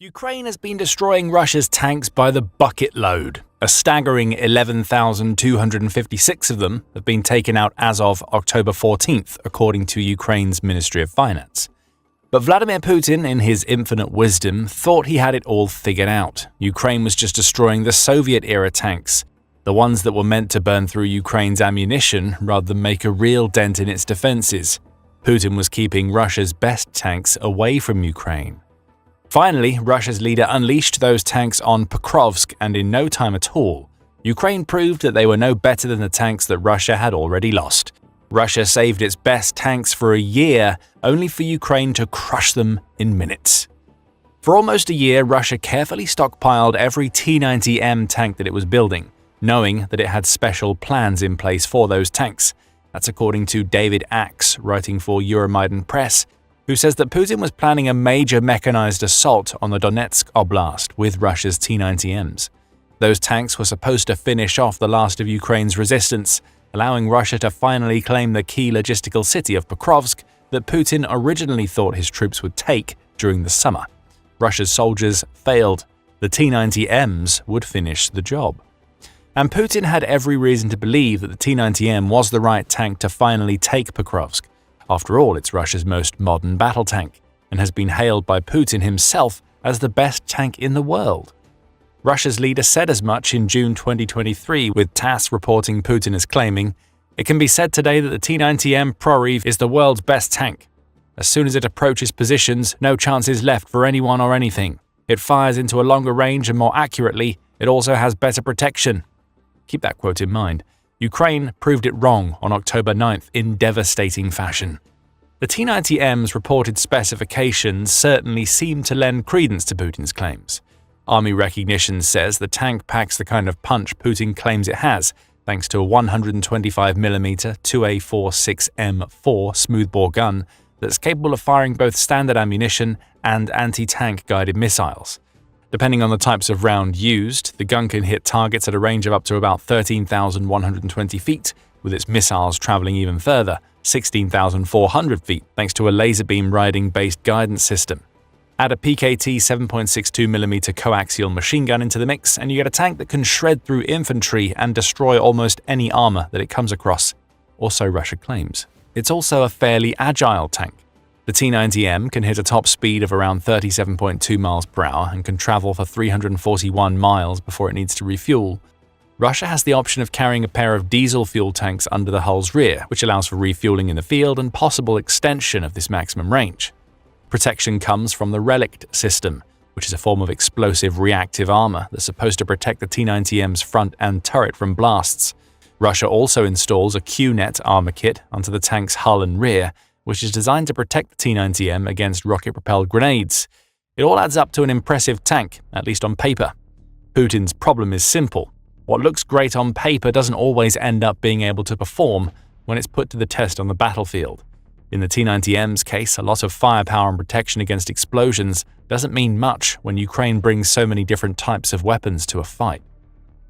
Ukraine has been destroying Russia's tanks by the bucket load. A staggering 11,256 of them have been taken out as of October 14th, according to Ukraine's Ministry of Finance. But Vladimir Putin, in his infinite wisdom, thought he had it all figured out. Ukraine was just destroying the Soviet-era tanks, the ones that were meant to burn through Ukraine's ammunition rather than make a real dent in its defenses. Putin was keeping Russia's best tanks away from Ukraine. Finally, Russia's leader unleashed those tanks on Pokrovsk, and in no time at all, Ukraine proved that they were no better than the tanks that Russia had already lost. Russia saved its best tanks for a year, only for Ukraine to crush them in minutes. For almost a year, Russia carefully stockpiled every T-90M tank that it was building, knowing that it had special plans in place for those tanks. That's according to David Axe, writing for Euromaidan Press, who says that Putin was planning a major mechanized assault on the Donetsk Oblast with Russia's T-90Ms. Those tanks were supposed to finish off the last of Ukraine's resistance, allowing Russia to finally claim the key logistical city of Pokrovsk that Putin originally thought his troops would take during the summer. Russia's soldiers failed. The T-90Ms would finish the job. And Putin had every reason to believe that the T-90M was the right tank to finally take Pokrovsk. After all, it's Russia's most modern battle tank, and has been hailed by Putin himself as the best tank in the world. Russia's leader said as much in June 2023, with TASS reporting Putin as claiming, "It can be said today that the T-90M Proryv is the world's best tank. As soon as it approaches positions, no chance is left for anyone or anything. It fires into a longer range and more accurately, it also has better protection." Keep that quote in mind. Ukraine proved it wrong on October 9th in devastating fashion. The T-90M's reported specifications certainly seem to lend credence to Putin's claims. Army recognition says the tank packs the kind of punch Putin claims it has, thanks to a 125mm 2A46M4 smoothbore gun that's capable of firing both standard ammunition and anti-tank guided missiles. Depending on the types of round used, the gun can hit targets at a range of up to about 13,120 feet, with its missiles traveling even further, 16,400 feet, thanks to a laser beam riding-based guidance system. Add a PKT 7.62mm coaxial machine gun into the mix, and you get a tank that can shred through infantry and destroy almost any armor that it comes across, or so Russia claims. It's also a fairly agile tank. The T-90M can hit a top speed of around 37.2 miles per hour and can travel for 341 miles before it needs to refuel. Russia has the option of carrying a pair of diesel fuel tanks under the hull's rear, which allows for refueling in the field and possible extension of this maximum range. Protection comes from the Relict system, which is a form of explosive reactive armor that's supposed to protect the T-90M's front and turret from blasts. Russia also installs a Q-net armor kit onto the tank's hull and rear, which is designed to protect the T-90M against rocket-propelled grenades. It all adds up to an impressive tank, at least on paper. Putin's problem is simple. What looks great on paper doesn't always end up being able to perform when it's put to the test on the battlefield. In the T-90M's case, a lot of firepower and protection against explosions doesn't mean much when Ukraine brings so many different types of weapons to a fight.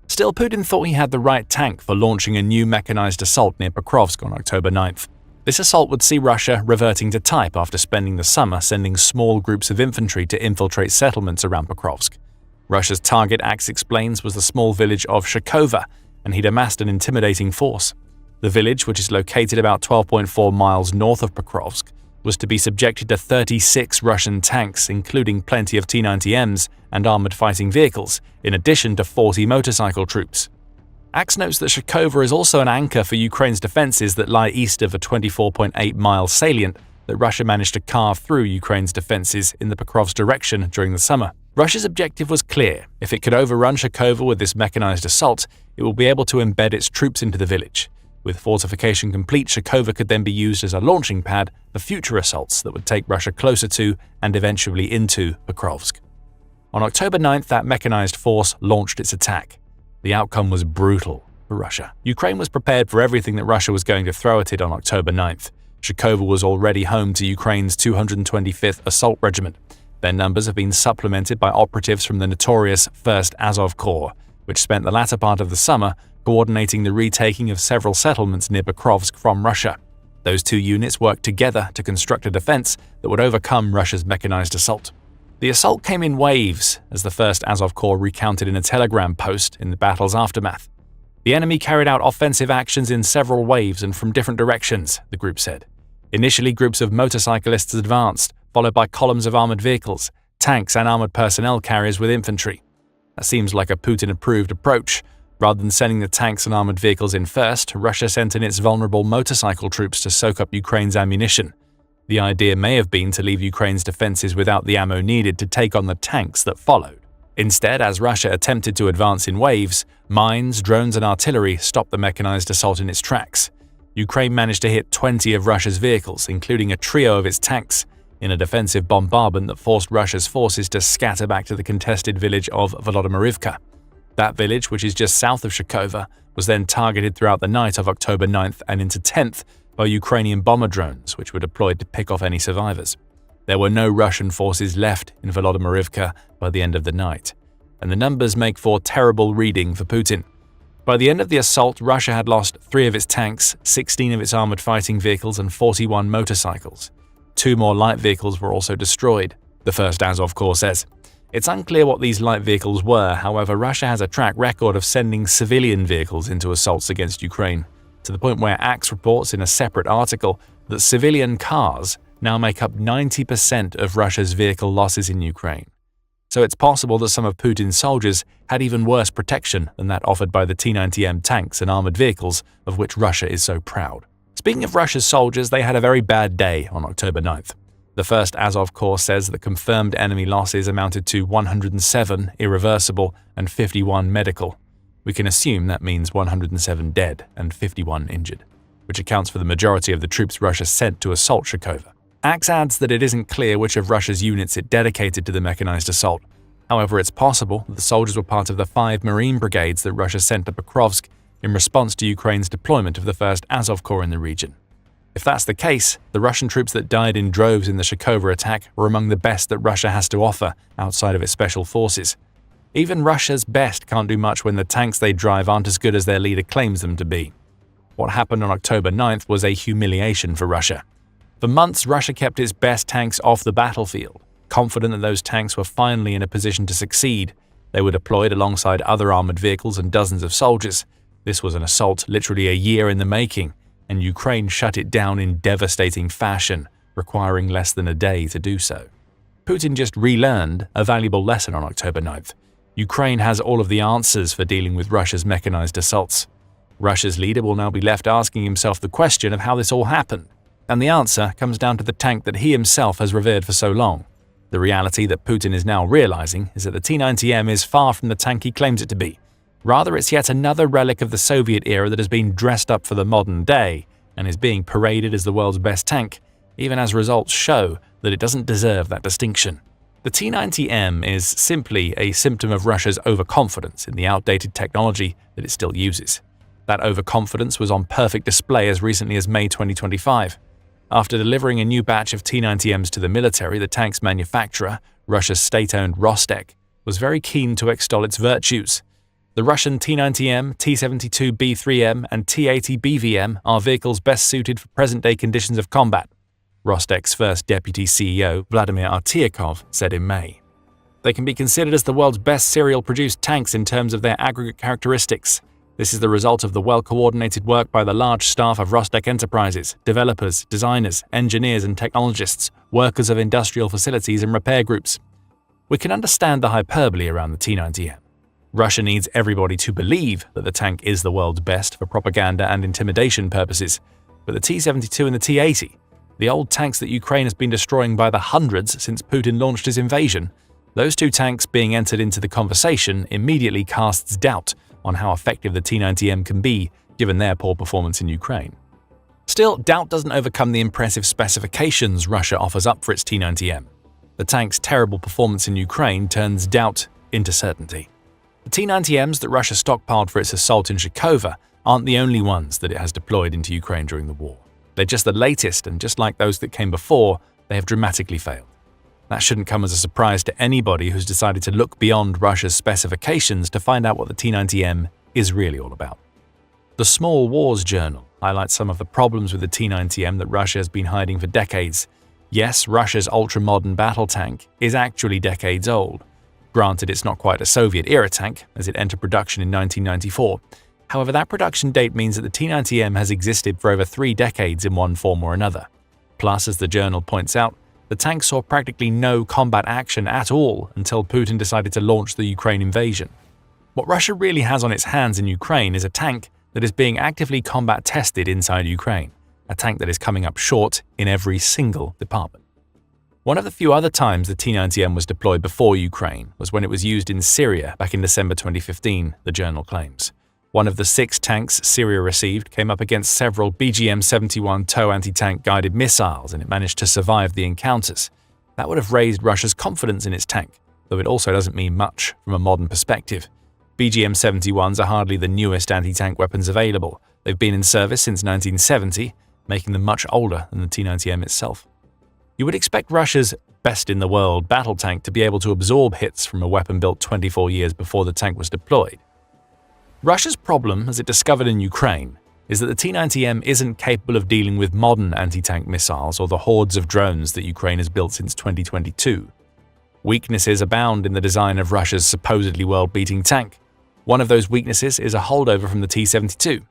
Still, Putin thought he had the right tank for launching a new mechanized assault near Pokrovsk on October 9th. This assault would see Russia reverting to type after spending the summer sending small groups of infantry to infiltrate settlements around Pokrovsk. Russia's target, Axe explains, was the small village of Shakova, and he'd amassed an intimidating force. The village, which is located about 12.4 miles north of Pokrovsk, was to be subjected to 36 Russian tanks, including plenty of T-90Ms and armored fighting vehicles, in addition to 40 motorcycle troops. Axe notes that Shakova is also an anchor for Ukraine's defenses that lie east of a 24.8-mile salient that Russia managed to carve through Ukraine's defenses in the Pokrovsk direction during the summer. Russia's objective was clear. If it could overrun Shakova with this mechanized assault, it will be able to embed its troops into the village. With fortification complete, Shakova could then be used as a launching pad for future assaults that would take Russia closer to and eventually into Pokrovsk. On October 9th, that mechanized force launched its attack. The outcome was brutal for Russia. Ukraine was prepared for everything that Russia was going to throw at it on October 9th. Shakova was already home to Ukraine's 225th Assault Regiment. Their numbers have been supplemented by operatives from the notorious 1st Azov Corps, which spent the latter part of the summer coordinating the retaking of several settlements near Pokrovsk from Russia. Those two units worked together to construct a defense that would overcome Russia's mechanized assault. The assault came in waves, as the 1st Azov Corps recounted in a Telegram post in the battle's aftermath. The enemy carried out offensive actions in several waves and from different directions, the group said. Initially, groups of motorcyclists advanced, followed by columns of armored vehicles, tanks and armored personnel carriers with infantry. That seems like a Putin-approved approach. Rather than sending the tanks and armored vehicles in first, Russia sent in its vulnerable motorcycle troops to soak up Ukraine's ammunition. The idea may have been to leave Ukraine's defenses without the ammo needed to take on the tanks that followed. Instead, as Russia attempted to advance in waves, mines, drones and artillery stopped the mechanized assault in its tracks. Ukraine managed to hit 20 of Russia's vehicles, including a trio of its tanks, in a defensive bombardment that forced Russia's forces to scatter back to the contested village of Volodymyrivka. That village, which is just south of Shkova, was then targeted throughout the night of October 9th and into 10th by Ukrainian bomber drones, which were deployed to pick off any survivors. There were no Russian forces left in Volodymyrivka by the end of the night, and the numbers make for terrible reading for Putin. By the end of the assault, Russia had lost 3 of its tanks, 16 of its armored fighting vehicles, and 41 motorcycles. 2 more light vehicles were also destroyed, the 1st Azov Corps says. It's unclear what these light vehicles were, however, Russia has a track record of sending civilian vehicles into assaults against Ukraine, to the point where Axe reports in a separate article that civilian cars now make up 90% of Russia's vehicle losses in Ukraine. So it's possible that some of Putin's soldiers had even worse protection than that offered by the T-90M tanks and armored vehicles of which Russia is so proud. Speaking of Russia's soldiers, they had a very bad day on October 9th. The 1st Azov Corps says that confirmed enemy losses amounted to 107 irreversible and 51 medical. We can assume that means 107 dead and 51 injured, which accounts for the majority of the troops Russia sent to assault Shkova. Axe adds that it isn't clear which of Russia's units it dedicated to the mechanized assault. However, it's possible that the soldiers were part of the 5 Marine brigades that Russia sent to Pokrovsk in response to Ukraine's deployment of the 1st Azov Corps in the region. If that's the case, the Russian troops that died in droves in the Shkova attack were among the best that Russia has to offer outside of its special forces. Even Russia's best can't do much when the tanks they drive aren't as good as their leader claims them to be. What happened on October 9th was a humiliation for Russia. For months, Russia kept its best tanks off the battlefield, confident that those tanks were finally in a position to succeed. They were deployed alongside other armored vehicles and dozens of soldiers. This was an assault literally a year in the making, and Ukraine shut it down in devastating fashion, requiring less than a day to do so. Putin just relearned a valuable lesson on October 9th. Ukraine has all of the answers for dealing with Russia's mechanized assaults. Russia's leader will now be left asking himself the question of how this all happened. And the answer comes down to the tank that he himself has revered for so long. The reality that Putin is now realizing is that the T-90M is far from the tank he claims it to be. Rather, it's yet another relic of the Soviet era that has been dressed up for the modern day and is being paraded as the world's best tank, even as results show that it doesn't deserve that distinction. The T-90M is simply a symptom of Russia's overconfidence in the outdated technology that it still uses. That overconfidence was on perfect display as recently as May 2025. After delivering a new batch of T-90Ms to the military, the tank's manufacturer, Russia's state-owned Rostec, was very keen to extol its virtues. The Russian T-90M, T-72B3M, and T-80BVM are vehicles best suited for present-day conditions of combat, Rostec's first deputy CEO, Vladimir Artyakov, said in May. They can be considered as the world's best serial-produced tanks in terms of their aggregate characteristics. This is the result of the well-coordinated work by the large staff of Rostec enterprises, developers, designers, engineers and technologists, workers of industrial facilities and repair groups. We can understand the hyperbole around the T-90M. Russia needs everybody to believe that the tank is the world's best for propaganda and intimidation purposes, but the T-72 and the T-80, the old tanks that Ukraine has been destroying by the hundreds since Putin launched his invasion, those 2 tanks being entered into the conversation immediately casts doubt on how effective the T-90M can be given their poor performance in Ukraine. Still, doubt doesn't overcome the impressive specifications Russia offers up for its T-90M. The tank's terrible performance in Ukraine turns doubt into certainty. The T-90Ms that Russia stockpiled for its assault in Shkova aren't the only ones that it has deployed into Ukraine during the war. They're just the latest, and just like those that came before, they have dramatically failed. That shouldn't come as a surprise to anybody who's decided to look beyond Russia's specifications to find out what the T-90M is really all about. The Small Wars Journal highlights some of the problems with the T-90M that Russia has been hiding for decades. Yes, Russia's ultra-modern battle tank is actually decades old. Granted, it's not quite a Soviet-era tank, as it entered production in 1994. However, that production date means that the T-90M has existed for over 3 decades in one form or another. Plus, as the journal points out, the tank saw practically no combat action at all until Putin decided to launch the Ukraine invasion. What Russia really has on its hands in Ukraine is a tank that is being actively combat tested inside Ukraine, a tank that is coming up short in every single department. One of the few other times the T-90M was deployed before Ukraine was when it was used in Syria back in December 2015, the journal claims. One of the 6 tanks Syria received came up against several BGM-71 TOW anti-tank guided missiles, and it managed to survive the encounters. That would have raised Russia's confidence in its tank, though it also doesn't mean much from a modern perspective. BGM-71s are hardly the newest anti-tank weapons available. They've been in service since 1970, making them much older than the T-90M itself. You would expect Russia's best-in-the-world battle tank to be able to absorb hits from a weapon built 24 years before the tank was deployed. Russia's problem, as it discovered in Ukraine, is that the T-90M isn't capable of dealing with modern anti-tank missiles or the hordes of drones that Ukraine has built since 2022. Weaknesses abound in the design of Russia's supposedly world-beating tank. One of those weaknesses is a holdover from the T-72.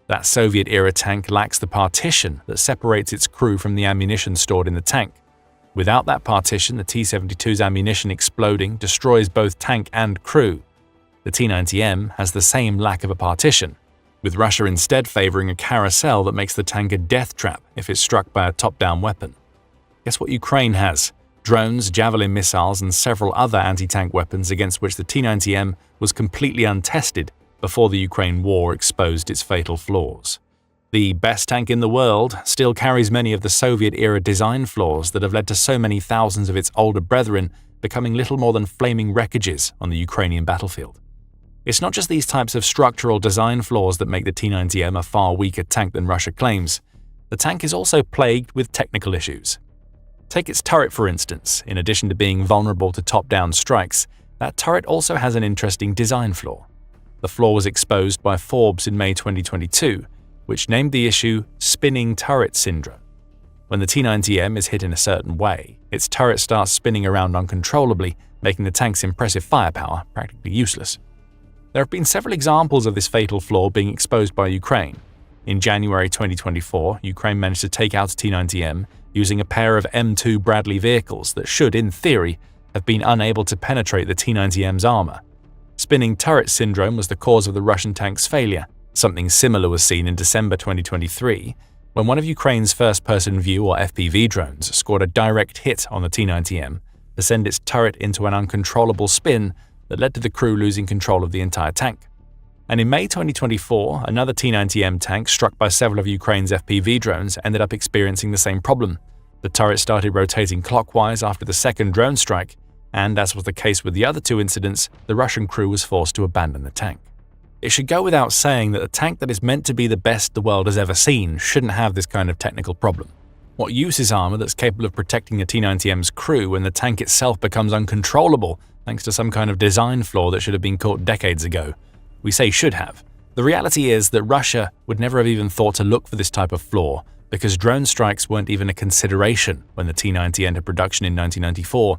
That Soviet-era tank lacks the partition that separates its crew from the ammunition stored in the tank. Without that partition, the T-72's ammunition exploding destroys both tank and crew. The T-90M has the same lack of a partition, with Russia instead favoring a carousel that makes the tank a death trap if it's struck by a top-down weapon. Guess what Ukraine has? Drones, Javelin missiles, and several other anti-tank weapons against which the T-90M was completely untested before the Ukraine war exposed its fatal flaws. The best tank in the world still carries many of the Soviet-era design flaws that have led to so many thousands of its older brethren becoming little more than flaming wreckages on the Ukrainian battlefield. It's not just these types of structural design flaws that make the T-90M a far weaker tank than Russia claims. The tank is also plagued with technical issues. Take its turret, for instance. In addition to being vulnerable to top-down strikes, that turret also has an interesting design flaw. The flaw was exposed by Forbes in May 2022, which named the issue spinning turret syndrome. When the T-90M is hit in a certain way, its turret starts spinning around uncontrollably, making the tank's impressive firepower practically useless. There have been several examples of this fatal flaw being exposed by Ukraine. In January 2024, Ukraine managed to take out a T-90M using a pair of M2 Bradley vehicles that should, in theory, have been unable to penetrate the T-90M's armor. Spinning turret syndrome was the cause of the Russian tank's failure. Something similar was seen in December 2023, when one of Ukraine's first-person view or FPV drones scored a direct hit on the T-90M to send its turret into an uncontrollable spin that led to the crew losing control of the entire tank. And in May 2024, another T-90M tank struck by several of Ukraine's FPV drones ended up experiencing the same problem. The turret started rotating clockwise after the second drone strike, and as was the case with the other 2 incidents, the Russian crew was forced to abandon the tank. It should go without saying that a tank that is meant to be the best the world has ever seen shouldn't have this kind of technical problem. What use is armor that's capable of protecting the T-90M's crew when the tank itself becomes uncontrollable thanks to some kind of design flaw that should have been caught decades ago? We say should have. The reality is that Russia would never have even thought to look for this type of flaw because drone strikes weren't even a consideration when the T-90 entered production in 1994.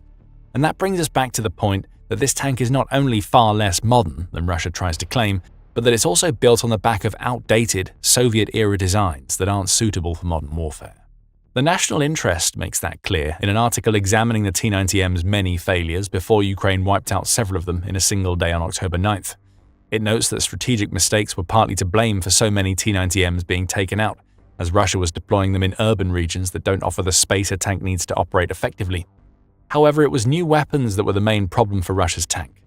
And that brings us back to the point that this tank is not only far less modern than Russia tries to claim, but that it's also built on the back of outdated Soviet-era designs that aren't suitable for modern warfare. The national interest makes that clear in an article examining the T-90M's many failures before Ukraine wiped out several of them in a single day on October 9th. It notes that strategic mistakes were partly to blame for so many T-90Ms being taken out, as Russia was deploying them in urban regions that don't offer the space a tank needs to operate effectively. However, it was new weapons that were the main problem for Russia's tank.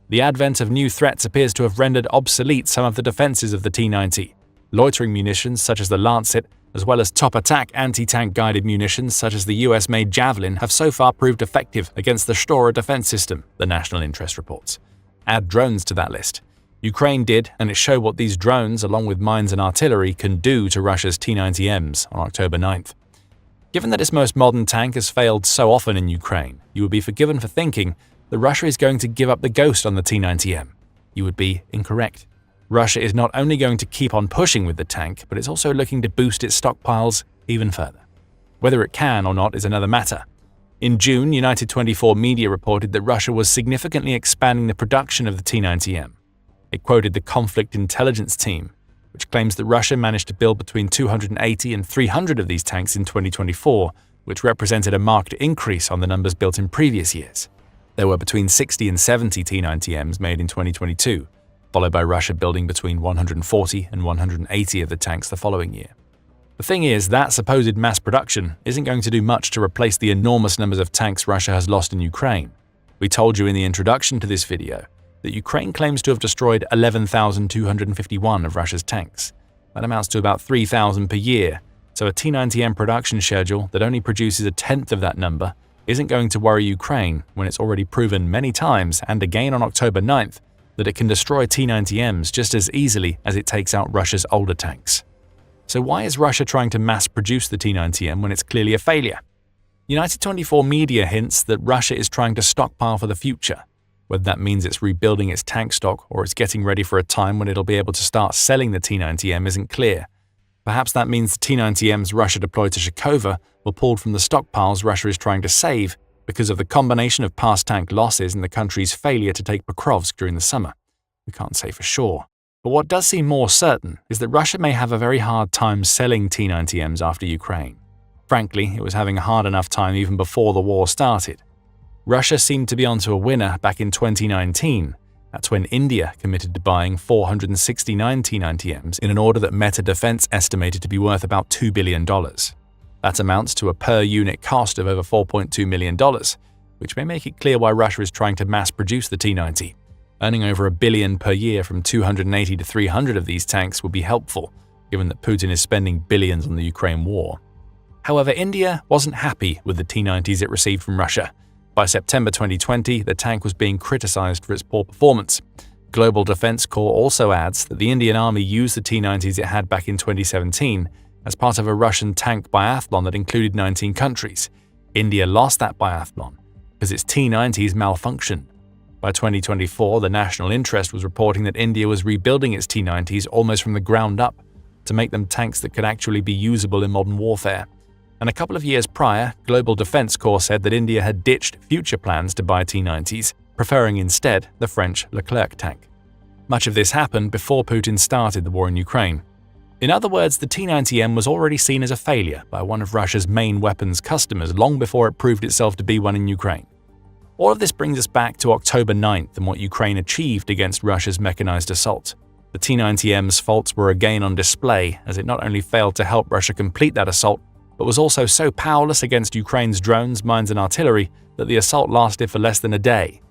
The advent of new threats appears to have rendered obsolete some of the defenses of the T-90. Loitering munitions such as the Lancet, as well as top-attack anti-tank guided munitions such as the US-made Javelin have so far proved effective against the Shtora defense system, the national interest reports. Add drones to that list. Ukraine did, and it showed what these drones, along with mines and artillery, can do to Russia's T-90Ms on October 9th. Given that its most modern tank has failed so often in Ukraine, you would be forgiven for thinking that Russia is going to give up the ghost on the T-90M. You would be incorrect. Russia is not only going to keep on pushing with the tank, but it's also looking to boost its stockpiles even further. Whether it can or not is another matter. In June, United 24 media reported that Russia was significantly expanding the production of the T-90M. It quoted the Conflict Intelligence Team, which claims that Russia managed to build between 280 and 300 of these tanks in 2024, which represented a marked increase on the numbers built in previous years. There were between 60 and 70 T-90Ms made in 2022, followed by Russia building between 140 and 180 of the tanks the following year. The thing is, that supposed mass production isn't going to do much to replace the enormous numbers of tanks Russia has lost in Ukraine. We told you in the introduction to this video that Ukraine claims to have destroyed 11,251 of Russia's tanks. That amounts to about 3,000 per year, so a T-90M production schedule that only produces a tenth of that number isn't going to worry Ukraine when it's already proven many times, and again on October 9th, that it can destroy T-90Ms just as easily as it takes out Russia's older tanks. So why is Russia trying to mass-produce the T-90M when it's clearly a failure? United 24 media hints that Russia is trying to stockpile for the future. Whether that means it's rebuilding its tank stock or it's getting ready for a time when it'll be able to start selling the T-90M isn't clear. Perhaps that means the T-90Ms Russia deployed to Shkova were pulled from the stockpiles Russia is trying to save because of the combination of past tank losses and the country's failure to take Pokrovsk during the summer. We can't say for sure. But what does seem more certain is that Russia may have a very hard time selling T-90Ms after Ukraine. Frankly, it was having a hard enough time even before the war started. Russia seemed to be onto a winner back in 2019. That's when India committed to buying 469 T-90Ms in an order that Meta Defense estimated to be worth about $2 billion. That amounts to a per-unit cost of over $4.2 million, which may make it clear why Russia is trying to mass-produce the T-90. Earning over $1 billion per year from 280 to 300 of these tanks would be helpful, given that Putin is spending billions on the Ukraine war. However, India wasn't happy with the T-90s it received from Russia. By September 2020, the tank was being criticized for its poor performance. Global Defense Corps also adds that the Indian Army used the T-90s it had back in 2017 as part of a Russian tank biathlon that included 19 countries. India lost that biathlon because its T-90s malfunctioned. By 2024, the National Interest was reporting that India was rebuilding its T-90s almost from the ground up to make them tanks that could actually be usable in modern warfare. And a couple of years prior, Global Defense Corps said that India had ditched future plans to buy T-90s, preferring instead the French Leclerc tank. Much of this happened before Putin started the war in Ukraine. In other words, the T-90M was already seen as a failure by one of Russia's main weapons customers long before it proved itself to be one in Ukraine. All of this brings us back to October 9th and what Ukraine achieved against Russia's mechanized assault. The T-90M's faults were again on display, as it not only failed to help Russia complete that assault, but was also so powerless against Ukraine's drones, mines and artillery that the assault lasted for less than a day.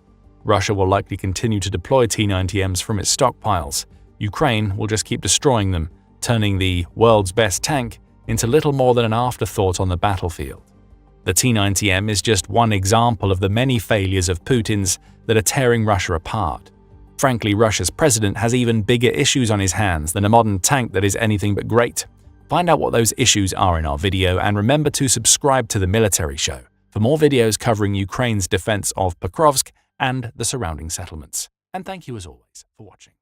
Russia will likely continue to deploy T-90Ms from its stockpiles. Ukraine will just keep destroying them, turning the world's best tank into little more than an afterthought on the battlefield. The T-90M is just one example of the many failures of Putin's that are tearing Russia apart. Frankly, Russia's president has even bigger issues on his hands than a modern tank that is anything but great. Find out what those issues are in our video, and remember to subscribe to The Military Show for more videos covering Ukraine's defense of Pokrovsk and the surrounding settlements. And thank you as always for watching.